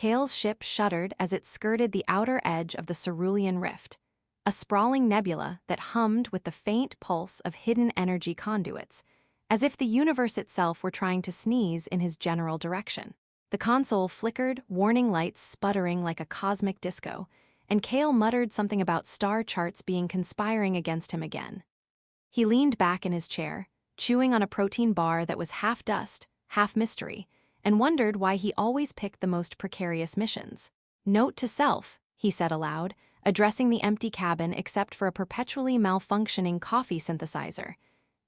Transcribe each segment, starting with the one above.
Kale's ship shuddered as it skirted the outer edge of the Cerulean Rift, a sprawling nebula that hummed with the faint pulse of hidden energy conduits, as if the universe itself were trying to sneeze in his general direction. The console flickered, warning lights sputtering like a cosmic disco, and Kale muttered something about star charts being conspiring against him again. He leaned back in his chair, chewing on a protein bar that was half dust, half mystery, and wondered why he always picked the most precarious missions. "Note to self," he said aloud, addressing the empty cabin except for a perpetually malfunctioning coffee synthesizer.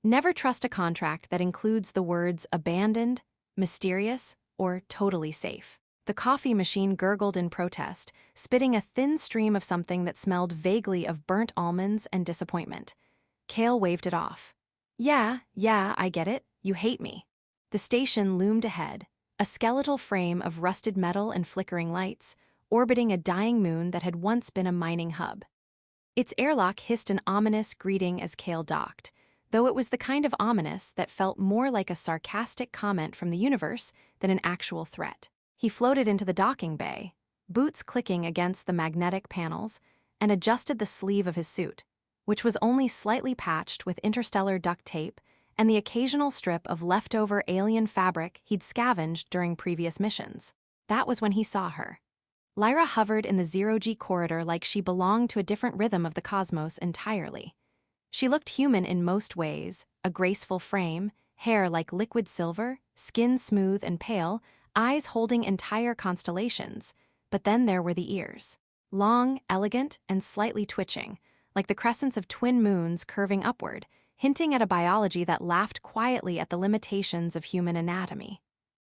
"Never trust a contract that includes the words abandoned, mysterious, or totally safe." The coffee machine gurgled in protest, spitting a thin stream of something that smelled vaguely of burnt almonds and disappointment. Kale waved it off. Yeah, I get it. You hate me." The station loomed ahead, a skeletal frame of rusted metal and flickering lights, orbiting a dying moon that had once been a mining hub. Its airlock hissed an ominous greeting as Kale docked, though it was the kind of ominous that felt more like a sarcastic comment from the universe than an actual threat. He floated into the docking bay, boots clicking against the magnetic panels, and adjusted the sleeve of his suit, which was only slightly patched with interstellar duct tape and the occasional strip of leftover alien fabric he'd scavenged during previous missions. That was when he saw her. Lyra hovered in the zero-G corridor like she belonged to a different rhythm of the cosmos entirely. She looked human in most ways, a graceful frame, hair like liquid silver, skin smooth and pale, eyes holding entire constellations, but then there were the ears. Long, elegant, and slightly twitching, like the crescents of twin moons curving upward, hinting at a biology that laughed quietly at the limitations of human anatomy.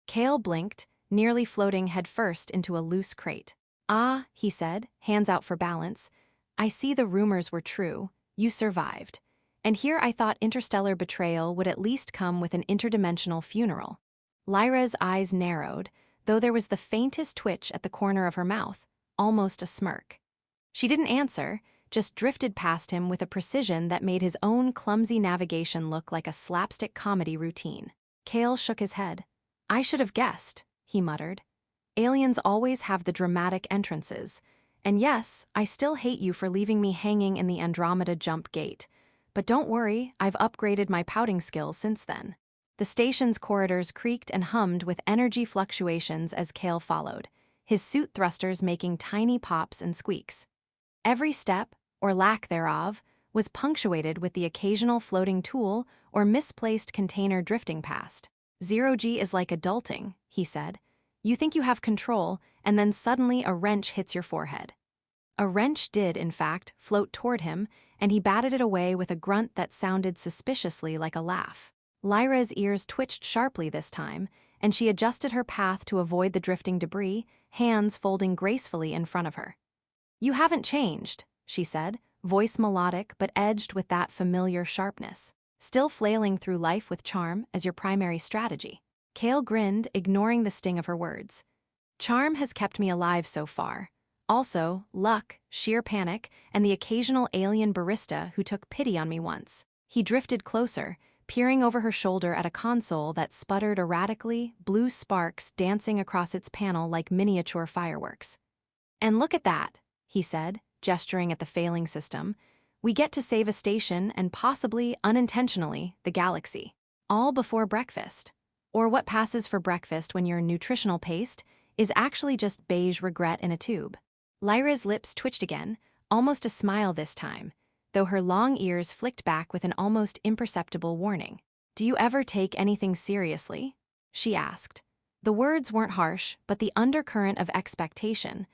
Kale blinked, nearly floating headfirst into a loose crate. "Ah," he said, hands out for balance, "I see the rumors were true. You survived. And here I thought interstellar betrayal would at least come with an interdimensional funeral." Lyra's eyes narrowed, though there was the faintest twitch at the corner of her mouth, almost a smirk. She didn't answer, just drifted past him with a precision that made his own clumsy navigation look like a slapstick comedy routine. Kale shook his head. "I should have guessed," he muttered. "Aliens always have the dramatic entrances. And yes, I still hate you for leaving me hanging in the Andromeda jump gate. But don't worry, I've upgraded my pouting skills since then." The station's corridors creaked and hummed with energy fluctuations as Kale followed, his suit thrusters making tiny pops and squeaks. Every step, or lack thereof, was punctuated with the occasional floating tool or misplaced container drifting past. "Zero-G is like adulting," he said. "You think you have control, and then suddenly a wrench hits your forehead." A wrench did, in fact, float toward him, and he batted it away with a grunt that sounded suspiciously like a laugh. Lyra's ears twitched sharply this time, and she adjusted her path to avoid the drifting debris, hands folding gracefully in front of her. "You haven't changed," she said, voice melodic but edged with that familiar sharpness. "Still flailing through life with charm as your primary strategy." Kale grinned, ignoring the sting of her words. "Charm has kept me alive so far. Also, luck, sheer panic, and the occasional alien barista who took pity on me once." He drifted closer, peering over her shoulder at a console that sputtered erratically, blue sparks dancing across its panel like miniature fireworks. "And look at that," he said, gesturing at the failing system. "We get to save a station and possibly, unintentionally, the galaxy. All before breakfast. Or what passes for breakfast when your nutritional paste is actually just beige regret in a tube." Lyra's lips twitched again, almost a smile this time, though her long ears flicked back with an almost imperceptible warning. "Do you ever take anything seriously?" she asked. The words weren't harsh, but the undercurrent of expectation,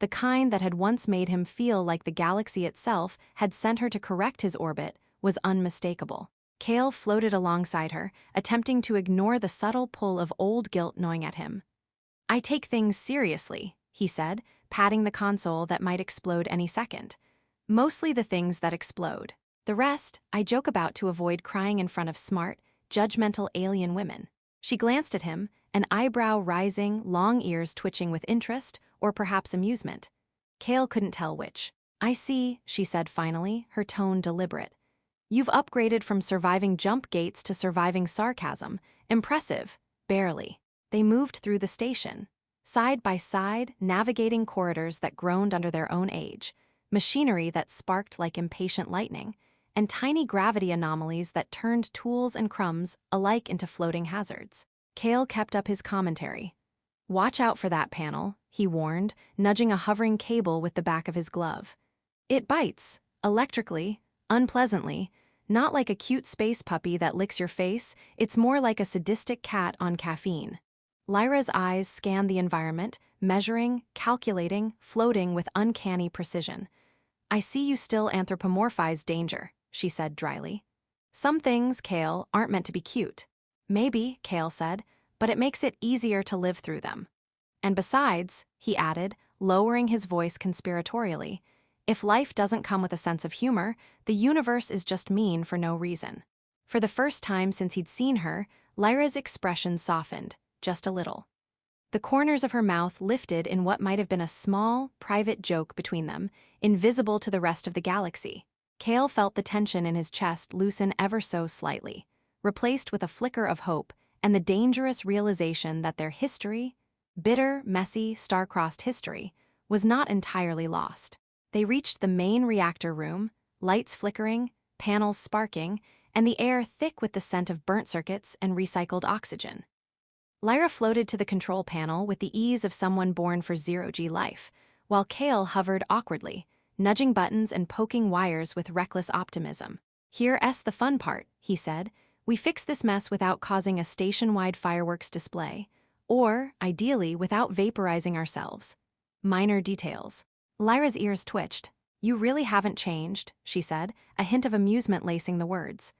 the kind that had once made him feel like the galaxy itself had sent her to correct his orbit, was unmistakable. Kale floated alongside her, attempting to ignore the subtle pull of old guilt gnawing at him. "I take things seriously," he said, patting the console that might explode any second. "Mostly the things that explode. The rest, I joke about to avoid crying in front of smart, judgmental alien women." She glanced at him, an eyebrow rising, long ears twitching with interest, or perhaps amusement. Kale couldn't tell which. "I see," she said finally, her tone deliberate. "You've upgraded from surviving jump gates to surviving sarcasm. Impressive. Barely." They moved through the station. side by side, navigating corridors that groaned under their own age, machinery that sparked like impatient lightning, and tiny gravity anomalies that turned tools and crumbs alike into floating hazards. Kale kept up his commentary. "Watch out for that panel," he warned, nudging a hovering cable with the back of his glove. "It bites, electrically, unpleasantly, not like a cute space puppy that licks your face, it's more like a sadistic cat on caffeine." Lyra's eyes scanned the environment, measuring, calculating, floating with uncanny precision. "I see you still anthropomorphize danger," she said dryly. "Some things, Kale, aren't meant to be cute." "Maybe," Kale said, "but it makes it easier to live through them. And besides," he added, lowering his voice conspiratorially, "if life doesn't come with a sense of humor, the universe is just mean for no reason." For the first time since he'd seen her, Lyra's expression softened, just a little. The corners of her mouth lifted in what might have been a small, private joke between them, invisible to the rest of the galaxy. Kale felt the tension in his chest loosen ever so slightly, replaced with a flicker of hope and the dangerous realization that their history, bitter, messy, star-crossed history, was not entirely lost. They reached the main reactor room, lights flickering, panels sparking, and the air thick with the scent of burnt circuits and recycled oxygen. Lyra floated to the control panel with the ease of someone born for zero-G life, while Kale hovered awkwardly, nudging buttons and poking wires with reckless optimism. "Here's the fun part," he said. "We fix this mess without causing a station-wide fireworks display, or, ideally, without vaporizing ourselves. Minor details." Lyra's ears twitched. "You really haven't changed," she said, a hint of amusement lacing the words.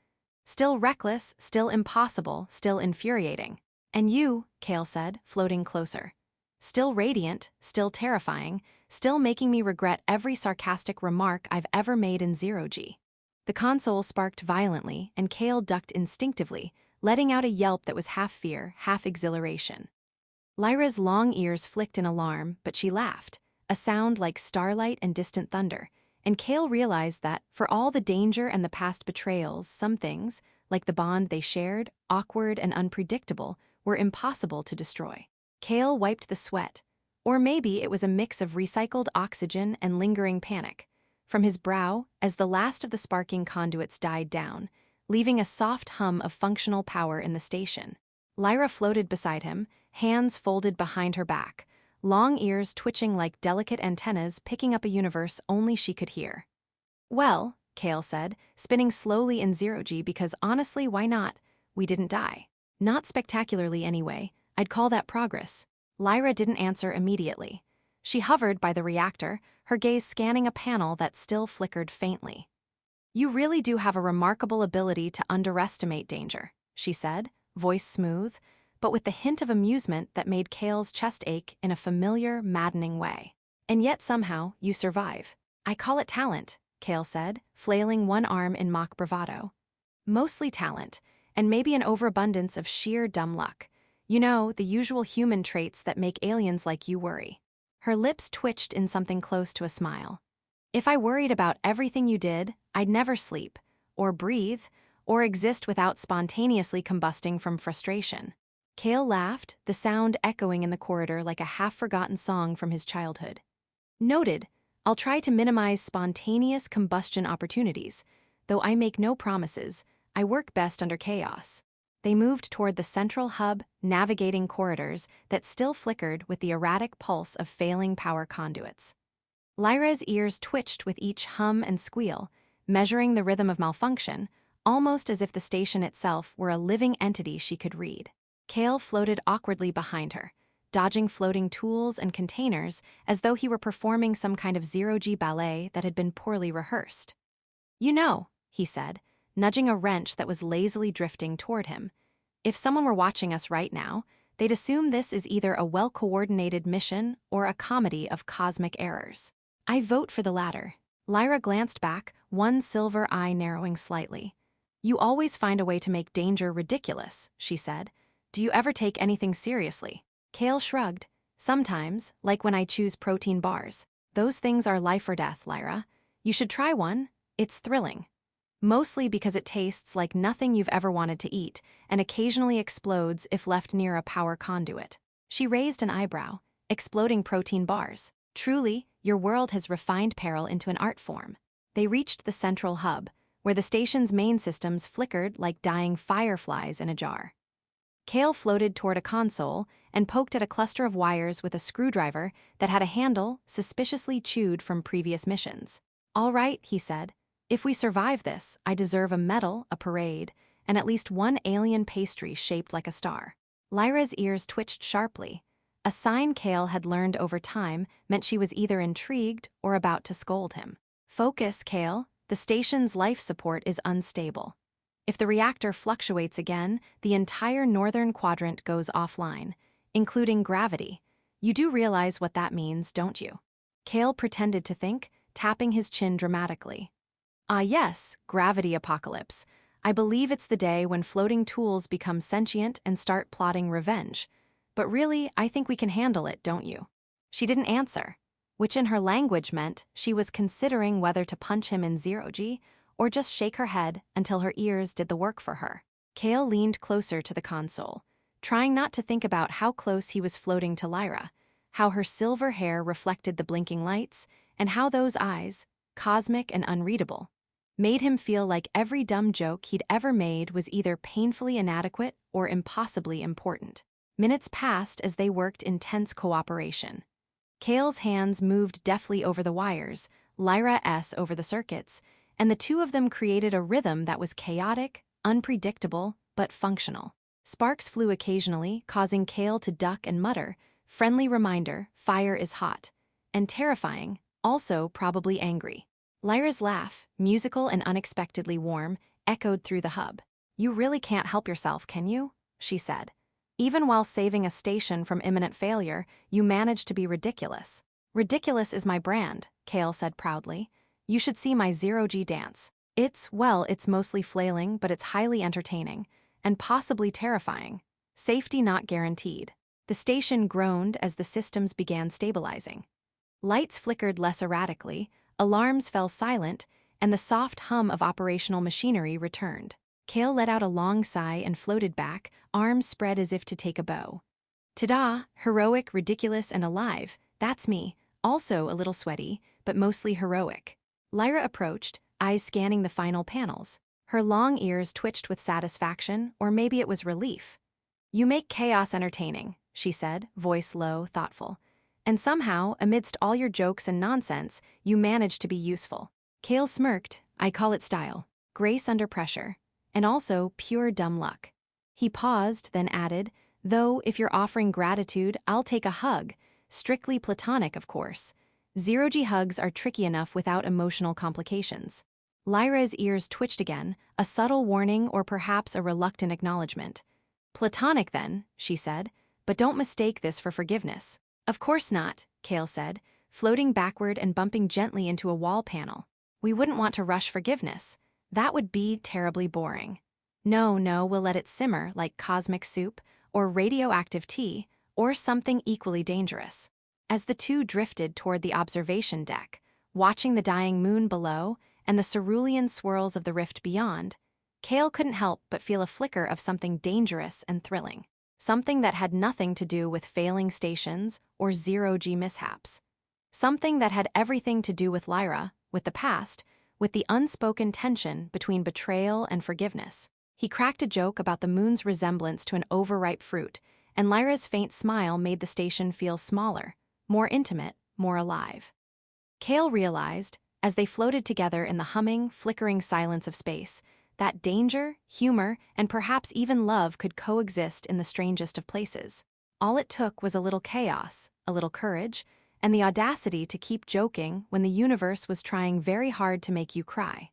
"Still reckless, still impossible, still infuriating." "And you," Kale said, floating closer. "Still radiant, still terrifying, still making me regret every sarcastic remark I've ever made in zero-G." The console sparked violently, and Kale ducked instinctively, letting out a yelp that was half fear, half exhilaration. Lyra's long ears flicked in alarm, but she laughed, a sound like starlight and distant thunder, and Kale realized that, for all the danger and the past betrayals, some things, like the bond they shared, awkward and unpredictable, were impossible to destroy. Kale wiped the sweat, or maybe it was a mix of recycled oxygen and lingering panic, from his brow as the last of the sparking conduits died down, leaving a soft hum of functional power in the station. Lyra floated beside him, hands folded behind her back, long ears twitching like delicate antennas picking up a universe only she could hear. "Well," Kale said, spinning slowly in zero-G because honestly, why not? "We didn't die. Not spectacularly anyway. I'd call that progress." Lyra didn't answer immediately. She hovered by the reactor, her gaze scanning a panel that still flickered faintly. "You really do have a remarkable ability to underestimate danger," she said, voice smooth, but with the hint of amusement that made Kale's chest ache in a familiar, maddening way. "And yet somehow, you survive." "I call it talent," Kale said, flailing one arm in mock bravado. "Mostly talent, and maybe an overabundance of sheer dumb luck. You know, the usual human traits that make aliens like you worry." Her lips twitched in something close to a smile. "If I worried about everything you did, I'd never sleep, or breathe, or exist without spontaneously combusting from frustration." Kale laughed, the sound echoing in the corridor like a half-forgotten song from his childhood. "Noted. I'll try to minimize spontaneous combustion opportunities, though I make no promises. I work best under chaos." They moved toward the central hub, navigating corridors that still flickered with the erratic pulse of failing power conduits. Lyra's ears twitched with each hum and squeal, measuring the rhythm of malfunction, almost as if the station itself were a living entity she could read. Kale floated awkwardly behind her, dodging floating tools and containers as though he were performing some kind of zero-G ballet that had been poorly rehearsed. "You know," he said, nudging a wrench that was lazily drifting toward him, "if someone were watching us right now, they'd assume this is either a well-coordinated mission or a comedy of cosmic errors." "I vote for the latter." Lyra glanced back, one silver eye narrowing slightly. "You always find a way to make danger ridiculous," she said. "Do you ever take anything seriously?" Kale shrugged. "Sometimes, like when I choose protein bars. Those things are life or death, Lyra. You should try one. It's thrilling. Mostly because it tastes like nothing you've ever wanted to eat, and occasionally explodes if left near a power conduit." She raised an eyebrow, exploding protein bars. Truly, your world has refined peril into an art form. They reached the central hub, where the station's main systems flickered like dying fireflies in a jar. Kale floated toward a console and poked at a cluster of wires with a screwdriver that had a handle suspiciously chewed from previous missions. "All right," he said. "If we survive this, I deserve a medal, a parade, and at least one alien pastry shaped like a star." Lyra's ears twitched sharply. A sign Kale had learned over time meant she was either intrigued or about to scold him. "Focus, Kale. The station's life support is unstable. If the reactor fluctuates again, the entire northern quadrant goes offline, including gravity. You do realize what that means, don't you?" Kale pretended to think, tapping his chin dramatically. "Ah yes, gravity apocalypse. I believe it's the day when floating tools become sentient and start plotting revenge. But really, I think we can handle it, don't you?" She didn't answer, which in her language meant she was considering whether to punch him in zero-G or just shake her head until her ears did the work for her. Kale leaned closer to the console, trying not to think about how close he was floating to Lyra, how her silver hair reflected the blinking lights, and how those eyes, cosmic and unreadable, made him feel like every dumb joke he'd ever made was either painfully inadequate or impossibly important. Minutes passed as they worked in tense cooperation. Kale's hands moved deftly over the wires, Lyra's over the circuits, and the two of them created a rhythm that was chaotic, unpredictable, but functional. Sparks flew occasionally, causing Kale to duck and mutter, "Friendly reminder, fire is hot," and terrifying, also probably angry. Lyra's laugh, musical and unexpectedly warm, echoed through the hub. "You really can't help yourself, can you?" she said. "Even while saving a station from imminent failure, you manage to be ridiculous." "Ridiculous is my brand," Kale said proudly. "You should see my zero-G dance. It's mostly flailing, but it's highly entertaining, and possibly terrifying. Safety not guaranteed." The station groaned as the systems began stabilizing. Lights flickered less erratically, alarms fell silent, and the soft hum of operational machinery returned. Kale let out a long sigh and floated back, arms spread as if to take a bow. "Ta-da, heroic, ridiculous, and alive. That's me, also a little sweaty, but mostly heroic." Lyra approached, eyes scanning the final panels. Her long ears twitched with satisfaction, or maybe it was relief. "You make chaos entertaining," she said, voice low, thoughtful. "And somehow, amidst all your jokes and nonsense, you manage to be useful." Kale smirked. "I call it style. Grace under pressure. And also pure dumb luck." He paused, then added, "Though, if you're offering gratitude, I'll take a hug. Strictly platonic, of course. Zero-G hugs are tricky enough without emotional complications." Lyra's ears twitched again, a subtle warning or perhaps a reluctant acknowledgement. "Platonic then," she said, "but don't mistake this for forgiveness." "Of course not," Kale said, floating backward and bumping gently into a wall panel. "We wouldn't want to rush forgiveness. That would be terribly boring. No, we'll let it simmer like cosmic soup, or radioactive tea, or something equally dangerous." As the two drifted toward the observation deck, watching the dying moon below and the cerulean swirls of the rift beyond, Kale couldn't help but feel a flicker of something dangerous and thrilling. Something that had nothing to do with failing stations or zero-G mishaps. Something that had everything to do with Lyra, with the past, with the unspoken tension between betrayal and forgiveness. He cracked a joke about the moon's resemblance to an overripe fruit, and Lyra's faint smile made the station feel smaller, more intimate, more alive. Kale realized, as they floated together in the humming, flickering silence of space, that danger, humor, and perhaps even love could coexist in the strangest of places. All it took was a little chaos, a little courage, and the audacity to keep joking when the universe was trying very hard to make you cry.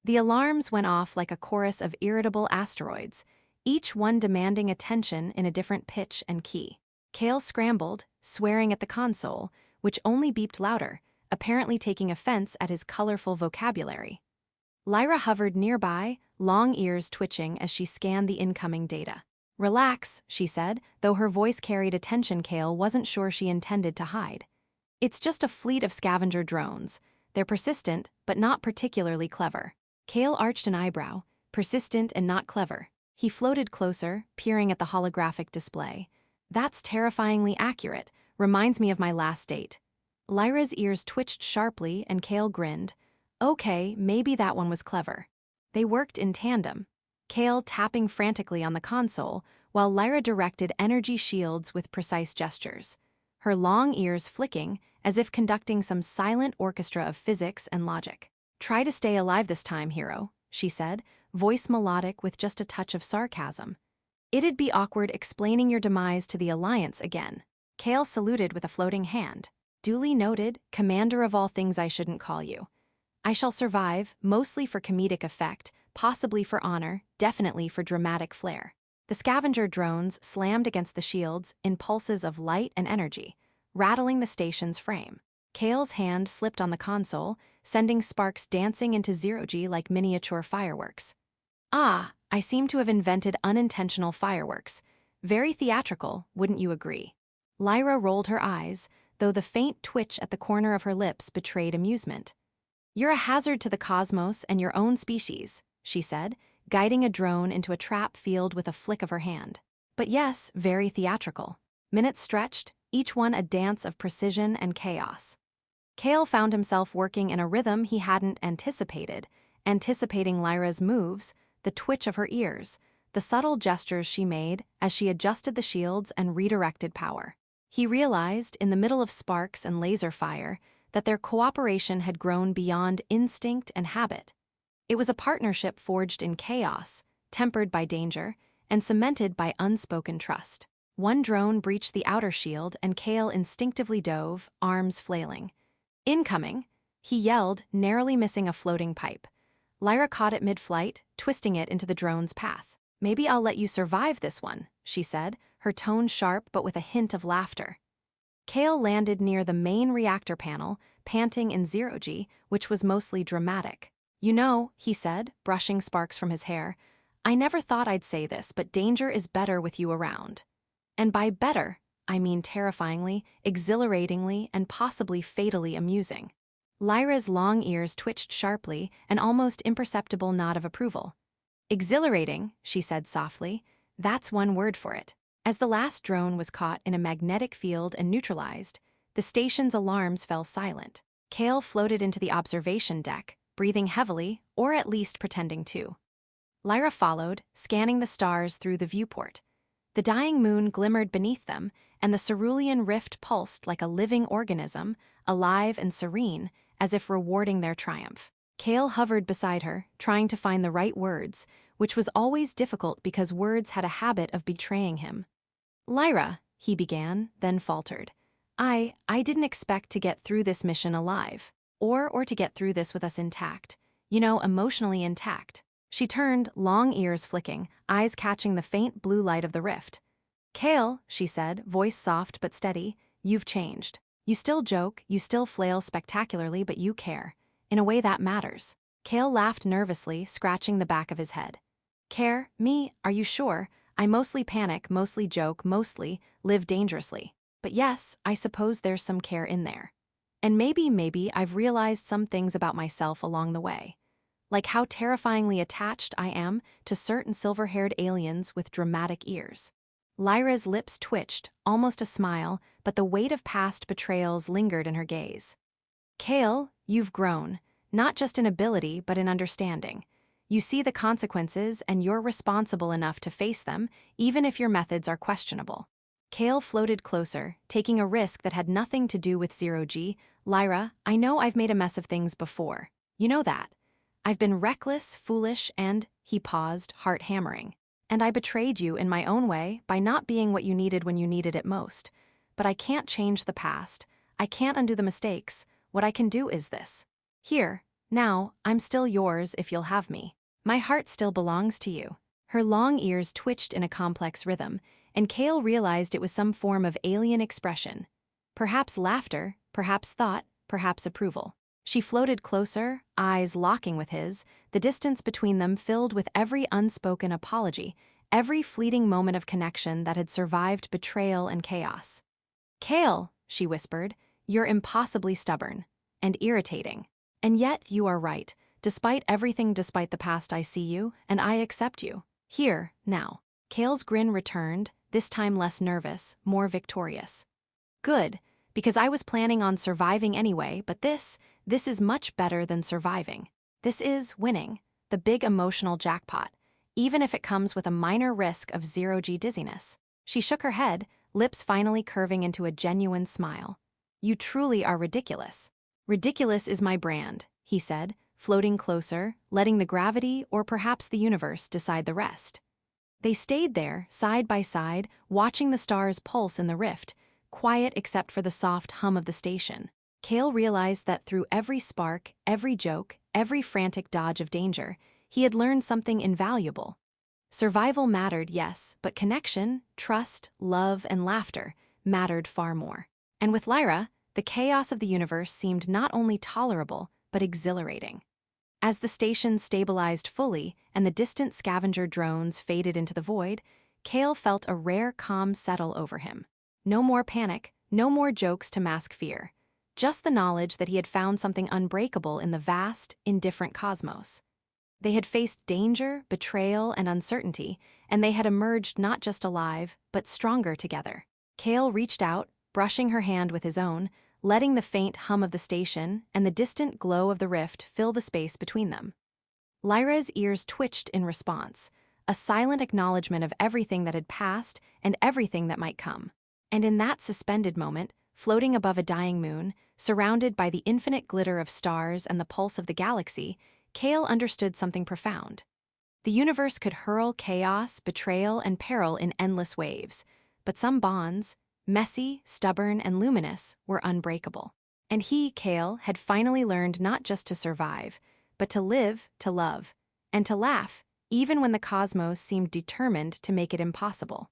The alarms went off like a chorus of irritable asteroids, each one demanding attention in a different pitch and key. Kale scrambled, swearing at the console, which only beeped louder, apparently taking offense at his colorful vocabulary. Lyra hovered nearby, long ears twitching as she scanned the incoming data. "Relax," she said, though her voice carried a tension Kale wasn't sure she intended to hide. "It's just a fleet of scavenger drones. They're persistent, but not particularly clever." Kale arched an eyebrow. Persistent and not clever. He floated closer, peering at the holographic display. "That's terrifyingly accurate. Reminds me of my last date. Lyra's ears twitched sharply and Kale grinned. Okay, maybe that one was clever. They worked in tandem, Kale tapping frantically on the console, while Lyra directed energy shields with precise gestures, her long ears flicking as if conducting some silent orchestra of physics and logic. Try to stay alive this time, hero, she said, voice melodic with just a touch of sarcasm. It'd be awkward explaining your demise to the Alliance again. Kale saluted with a floating hand. Duly noted, commander of all things I shouldn't call you. I shall survive, mostly for comedic effect, possibly for honor, definitely for dramatic flair. The scavenger drones slammed against the shields in pulses of light and energy, rattling the station's frame. Kale's hand slipped on the console, sending sparks dancing into zero-G like miniature fireworks. Ah, I seem to have invented unintentional fireworks. Very theatrical, wouldn't you agree? Lyra rolled her eyes, though the faint twitch at the corner of her lips betrayed amusement. You're a hazard to the cosmos and your own species, she said, guiding a drone into a trap field with a flick of her hand. But yes, very theatrical. Minutes stretched, each one a dance of precision and chaos. Kale found himself working in a rhythm he hadn't anticipating Lyra's moves, the twitch of her ears, the subtle gestures she made as she adjusted the shields and redirected power. He realized, in the middle of sparks and laser fire, that their cooperation had grown beyond instinct and habit. It was a partnership forged in chaos, tempered by danger, and cemented by unspoken trust. One drone breached the outer shield and Kale instinctively dove, arms flailing. Incoming, he yelled, narrowly missing a floating pipe. Lyra caught it mid-flight, twisting it into the drone's path. Maybe I'll let you survive this one, she said, her tone sharp but with a hint of laughter. Kale landed near the main reactor panel, panting in zero-G, which was mostly dramatic. You know, he said, brushing sparks from his hair, I never thought I'd say this, but danger is better with you around. And by better, I mean terrifyingly, exhilaratingly, and possibly fatally amusing. Lyra's long ears twitched sharply, an almost imperceptible nod of approval. Exhilarating, she said softly, that's one word for it. As the last drone was caught in a magnetic field and neutralized, the station's alarms fell silent. Kale floated into the observation deck, breathing heavily, or at least pretending to. Lyra followed, scanning the stars through the viewport. The dying moon glimmered beneath them, and the cerulean rift pulsed like a living organism, alive and serene, as if rewarding their triumph. Kale hovered beside her, trying to find the right words, which was always difficult because words had a habit of betraying him. Lyra, he began, then faltered. I didn't expect to get through this mission alive, or to get through this with us intact. You know, emotionally intact. She turned, long ears flicking, eyes catching the faint blue light of the rift. Kale, she said, voice soft but steady, you've changed. You still joke, you still flail spectacularly, but you care. In a way that matters. Kale laughed nervously, scratching the back of his head. Care? Me? Are you sure? I mostly panic, mostly joke, mostly live dangerously. But yes, I suppose there's some care in there. And maybe I've realized some things about myself along the way. Like how terrifyingly attached I am to certain silver-haired aliens with dramatic ears. Lyra's lips twitched, almost a smile, but the weight of past betrayals lingered in her gaze. Kale, you've grown, not just in ability but in understanding. You see the consequences and you're responsible enough to face them, even if your methods are questionable. Kale floated closer, taking a risk that had nothing to do with zero-G. Lyra, I know I've made a mess of things before. You know that. I've been reckless, foolish, and, he paused, heart hammering. And I betrayed you in my own way by not being what you needed when you needed it most. But I can't change the past. I can't undo the mistakes. What I can do is this. Here, now, I'm still yours if you'll have me. My heart still belongs to you. Her long ears twitched in a complex rhythm, and Kale realized it was some form of alien expression. Perhaps laughter, perhaps thought, perhaps approval. She floated closer, eyes locking with his, the distance between them filled with every unspoken apology, every fleeting moment of connection that had survived betrayal and chaos. Kale, she whispered, you're impossibly stubborn and irritating. And yet you are right. Despite everything, despite the past, I see you, and I accept you. Here, now. Kale's grin returned, this time less nervous, more victorious. Good, because I was planning on surviving anyway, but this is much better than surviving. This is winning, the big emotional jackpot, even if it comes with a minor risk of zero-G dizziness. She shook her head, lips finally curving into a genuine smile. You truly are ridiculous. Ridiculous is my brand, he said, floating closer, letting the gravity or perhaps the universe decide the rest. They stayed there, side by side, watching the stars pulse in the rift, quiet except for the soft hum of the station. Cale realized that through every spark, every joke, every frantic dodge of danger, he had learned something invaluable. Survival mattered, yes, but connection, trust, love, and laughter mattered far more. And with Lyra, the chaos of the universe seemed not only tolerable, but exhilarating. As the station stabilized fully and the distant scavenger drones faded into the void, Cale felt a rare calm settle over him. No more panic, no more jokes to mask fear. Just the knowledge that he had found something unbreakable in the vast, indifferent cosmos. They had faced danger, betrayal, and uncertainty, and they had emerged not just alive, but stronger together. Cale reached out, brushing her hand with his own, letting the faint hum of the station and the distant glow of the rift fill the space between them. Lyra's ears twitched in response, a silent acknowledgement of everything that had passed and everything that might come. And in that suspended moment, floating above a dying moon, surrounded by the infinite glitter of stars and the pulse of the galaxy, Cale understood something profound. The universe could hurl chaos, betrayal, and peril in endless waves, but some bonds, messy, stubborn, and luminous, were unbreakable. And he, Cale, had finally learned not just to survive, but to live, to love, and to laugh, even when the cosmos seemed determined to make it impossible.